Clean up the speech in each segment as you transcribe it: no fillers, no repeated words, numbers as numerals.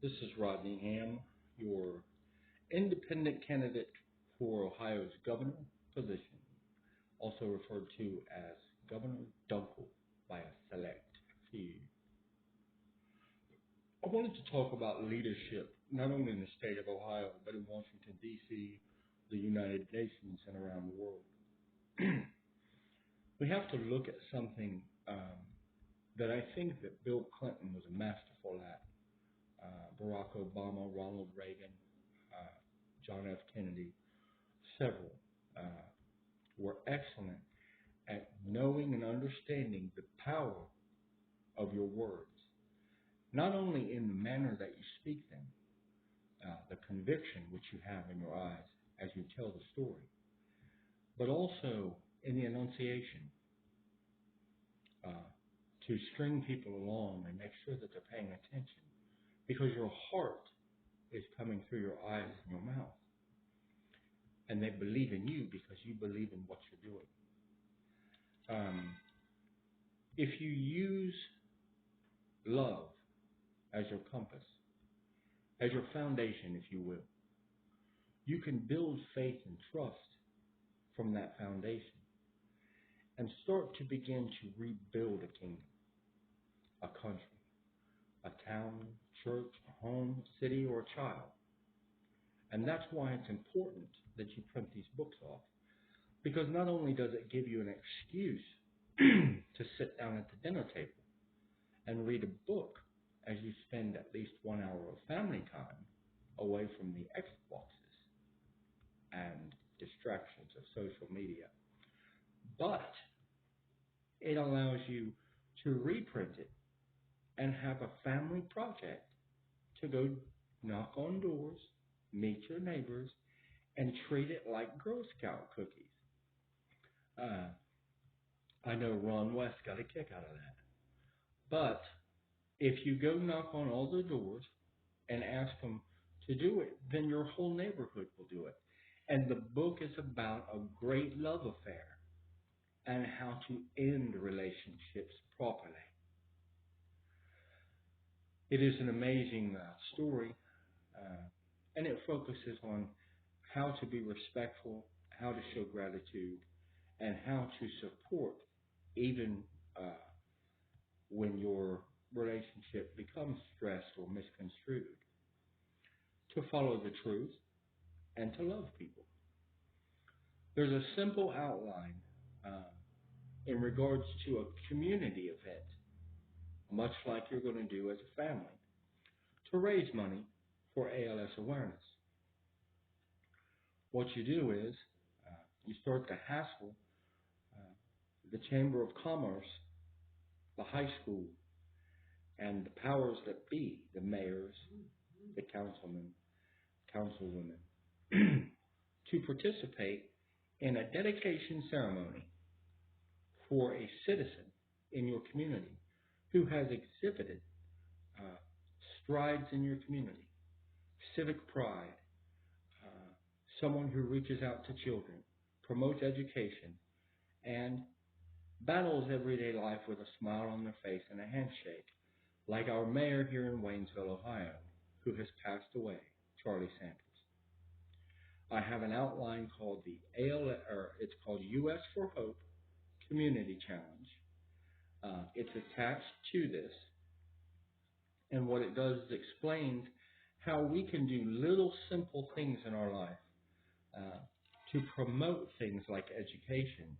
This is Rodney Ham, your independent candidate for Ohio's governor position, also referred to as Governor Dunkel by a select few. I wanted to talk about leadership, not only in the state of Ohio, but in Washington, D.C., the United Nations, and around the world. We have to look at something that I think that Bill Clinton was a masterful at. Barack Obama, Ronald Reagan, John F. Kennedy, several were excellent at knowing and understanding the power of your words, not only in the manner that you speak them, the conviction which you have in your eyes as you tell the story, but also in the enunciation to string people along and make sure that they're paying attention, because your heart is coming through your eyes and your mouth. And they believe in you because you believe in what you're doing. If you use love as your compass, as your foundation, if you will, you can build faith and trust from that foundation and start to begin to rebuild a kingdom, a country, a town, church, a home, city, or a child. And that's why it's important that you print these books off. Because not only does it give you an excuse to sit down at the dinner table and read a book as you spend at least 1 hour of family time away from the Xboxes and distractions of social media, but it allows you to reprint it and have a family project to go knock on doors, meet your neighbors, and treat it like Girl Scout cookies. I know Ron West got a kick out of that. But if you go knock on all the doors and ask them to do it, then your whole neighborhood will do it. And the book is about a great love affair and how to end relationships properly. It is an amazing story, and it focuses on how to be respectful, how to show gratitude, and how to support even when your relationship becomes stressed or misconstrued, to follow the truth and to love people. There's a simple outline in regards to a community event, much like you're going to do as a family, to raise money for ALS awareness. What you do is you start to hassle the Chamber of Commerce, the high school, and the powers that be, the mayors, the councilmen, councilwomen, to participate in a dedication ceremony for a citizen in your community who has exhibited strides in your community, civic pride, someone who reaches out to children, promotes education, and battles everyday life with a smile on their face and a handshake, like our mayor here in Waynesville, Ohio, who has passed away, Charlie Sanders. I have an outline called the it's called U.S. for Hope Community Challenge. It's attached to this, and what it does is explains how we can do little simple things in our life to promote things like education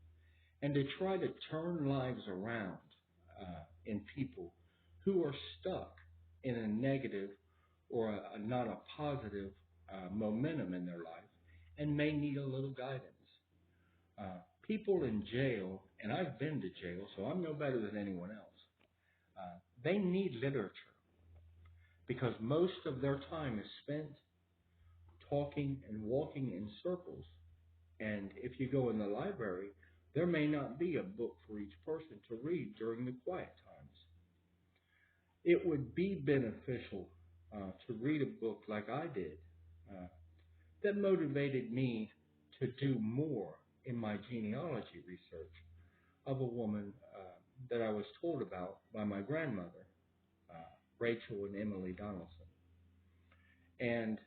and to try to turn lives around in people who are stuck in a negative or not a positive momentum in their life and may need a little guidance. People in jail, and I've been to jail, so I'm no better than anyone else, they need literature because most of their time is spent talking and walking in circles. And if you go in the library, there may not be a book for each person to read during the quiet times. It would be beneficial to read a book like I did that motivated me to do more in my genealogy research of a woman that I was told about by my grandmother, Rachel and Emily Donaldson. And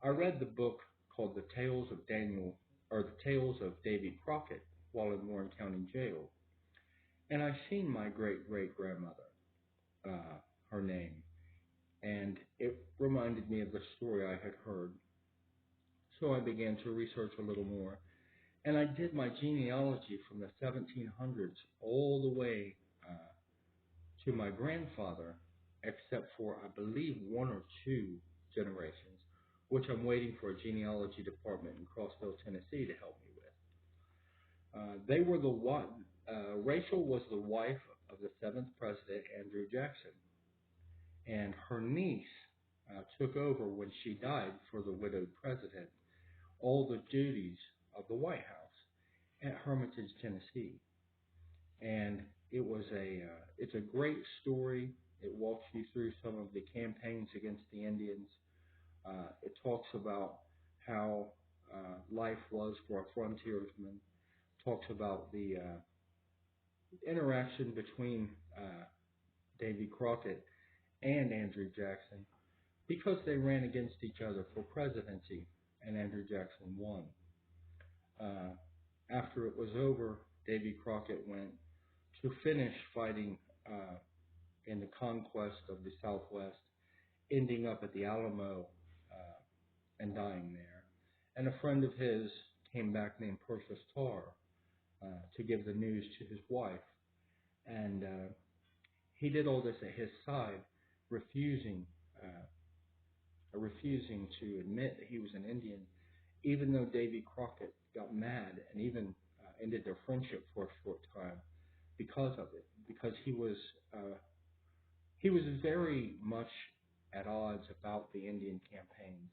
I read the book called The Tales of Daniel, or The Tales of Davy Crockett, while in Warren County Jail. And I seen my great great grandmother, her name, and it reminded me of the story I had heard. So I began to research a little more, and I did my genealogy from the 1700s all the way to my grandfather, except for, I believe, one or two generations, which I'm waiting for a genealogy department in Crossville, Tennessee to help me with. They were the one. Rachel was the wife of the seventh president, Andrew Jackson, and her niece took over when she died for the widowed president all the duties of the White House at Hermitage, Tennessee. And it's a great story. It walks you through some of the campaigns against the Indians. It talks about how life was for a frontiersman. Talks about the interaction between Davy Crockett and Andrew Jackson because they ran against each other for presidency, and Andrew Jackson won. After it was over, Davy Crockett went to finish fighting in the conquest of the Southwest, ending up at the Alamo and dying there. And a friend of his came back named Perseus Tarr to give the news to his wife. And he did all this at his side, refusing to admit that he was an Indian, even though Davy Crockett got mad and even ended their friendship for a short time because of it, because he was very much at odds about the Indian campaigns.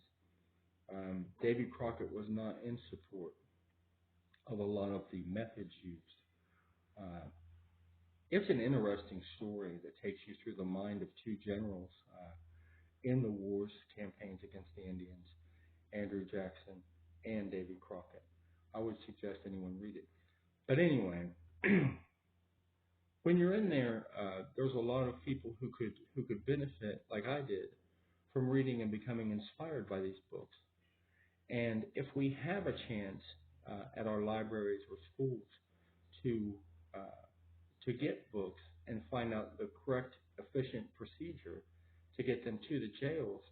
Davy Crockett was not in support of a lot of the methods used. It's an interesting story that takes you through the mind of two generals in the wars, campaigns against the Indians, Andrew Jackson and Davy Crockett. I would suggest anyone read it. But anyway, when you're in there, there's a lot of people who could benefit, like I did, from reading and becoming inspired by these books. And if we have a chance at our libraries or schools to get books and find out the correct, efficient procedure to get them to the jails,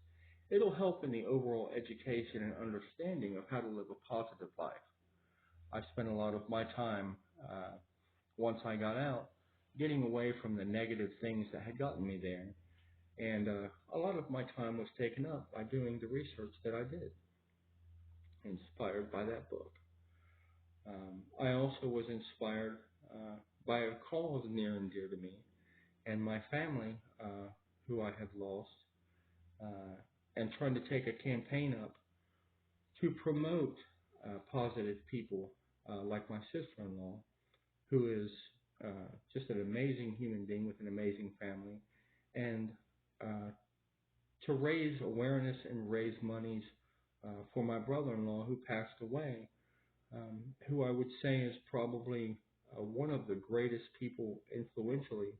it'll help in the overall education and understanding of how to live a positive life. I spent a lot of my time, once I got out, getting away from the negative things that had gotten me there. And a lot of my time was taken up by doing the research that I did, inspired by that book. I also was inspired by a cause near and dear to me and my family, who I have lost, and trying to take a campaign up to promote positive people like my sister-in-law, who is just an amazing human being with an amazing family, and to raise awareness and raise monies for my brother-in-law who passed away, who I would say is probably one of the greatest people influentially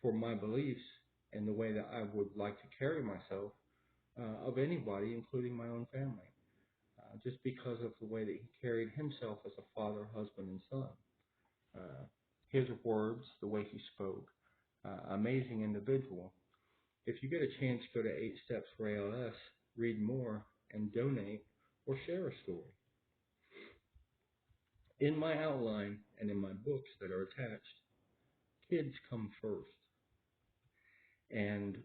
for my beliefs and the way that I would like to carry myself of anybody, including my own family, just because of the way that he carried himself as a father, husband, and son. His words, the way he spoke, amazing individual. If you get a chance, go to 8 Steps for ALS, read more, and donate or share a story. In my outline and in my books that are attached, kids come first. And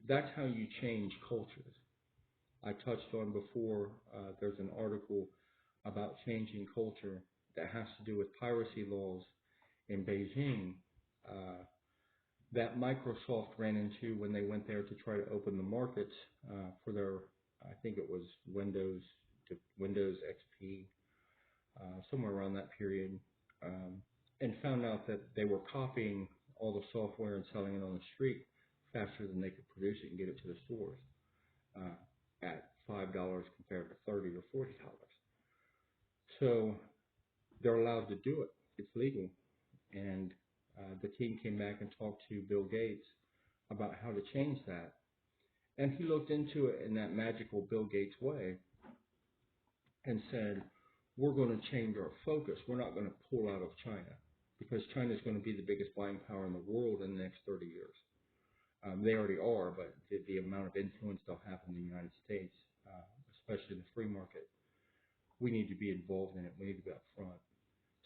that's how you change cultures. I touched on before, there's an article about changing culture that has to do with piracy laws in Beijing that Microsoft ran into when they went there to try to open the markets for their, I think it was Windows to Windows XP, somewhere around that period, and found out that they were copying all the software and selling it on the street faster than they could produce it and get it to the stores at $5 compared to $30 or $40. So they're allowed to do it. It's legal. And the team came back and talked to Bill Gates about how to change that. And he looked into it in that magical Bill Gates way and said, we're going to change our focus. We're not going to pull out of China because China is going to be the biggest buying power in the world in the next 30 years. They already are, but the amount of influence they'll have in the United States, especially in the free market, we need to be involved in it. We need to be up front.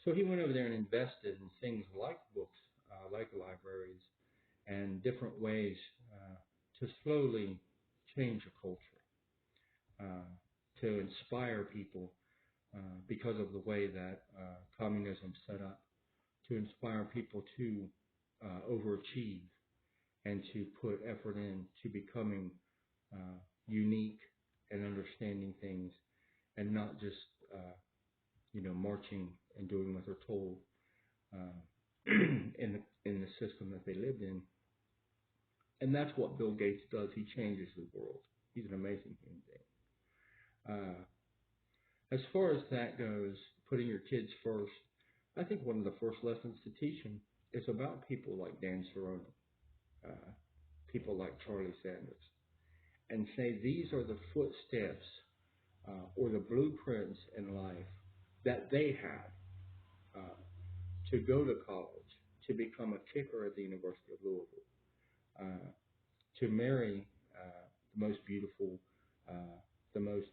So he went over there and invested in things like books, like libraries, and different ways to slowly change a culture, to inspire people because of the way that communism set up, to inspire people to overachieve and to put effort into becoming unique and understanding things, and not just marching and doing what they're told in the system that they lived in. And that's what Bill Gates does. He changes the world. He's an amazing human being. As far as that goes, putting your kids first, I think one of the first lessons to teach them is about people like Dan Cerrone, people like Charlie Sanders, and say these are the footsteps or the blueprints in life that they had to go to college, to become a kicker at the University of Louisville, to marry the most beautiful, the most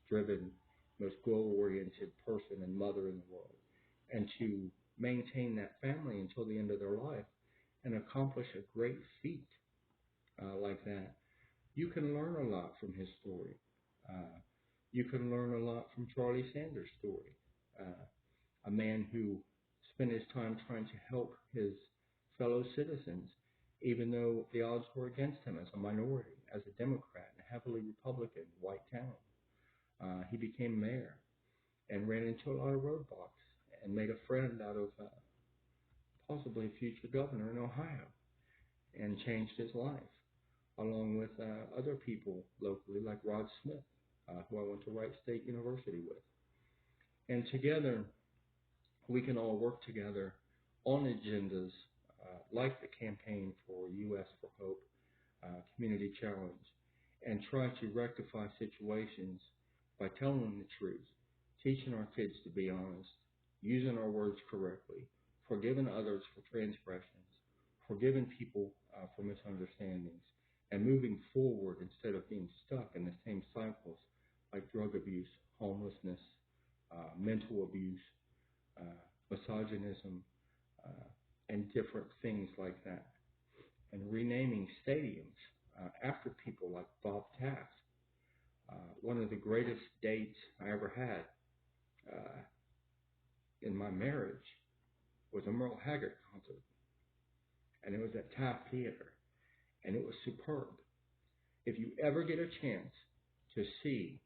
driven, most goal-oriented person and mother in the world, and to maintain that family until the end of their life and accomplish a great feat like that. You can learn a lot from his story. You can learn a lot from Charlie Sanders' story, a man who spent his time trying to help his fellow citizens, even though the odds were against him as a minority, as a Democrat in a heavily Republican white town. He became mayor and ran into a lot of roadblocks and made a friend out of possibly a future governor in Ohio and changed his life, along with other people locally like Rod Smith, who I went to Wright State University with. And together, we can all work together on agendas like the Campaign for U.S. for Hope, Community Challenge, and try to rectify situations by telling them the truth, teaching our kids to be honest, using our words correctly, forgiving others for transgressions, forgiving people for misunderstandings, and moving forward instead of being stuck in the same cycles like drug abuse, homelessness, mental abuse, misogynism, and different things like that. And renaming stadiums after people like Bob Taft. One of the greatest dates I ever had in my marriage was a Merle Haggard concert. And it was at Taft Theater. And it was superb. If you ever get a chance to see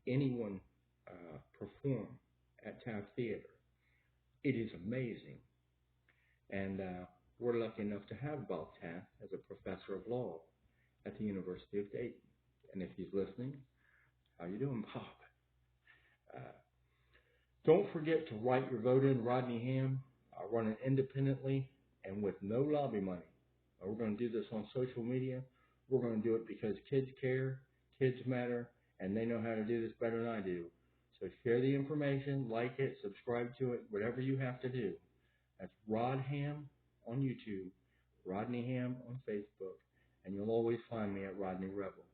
anyone perform at Taft Theater, it is amazing. And we're lucky enough to have Bob Taft as a professor of law at the University of Dayton. And if he's listening, how you doing, Bob? Don't forget to write your vote in. Rodney Ham, running independently and with no lobby money. We're going to do this on social media. We're going to do it because kids care, kids matter, and they know how to do this better than I do. So share the information, like it, subscribe to it, whatever you have to do. That's Rod Ham on YouTube, Rodney Ham on Facebook, and you'll always find me at Rodney Rebel.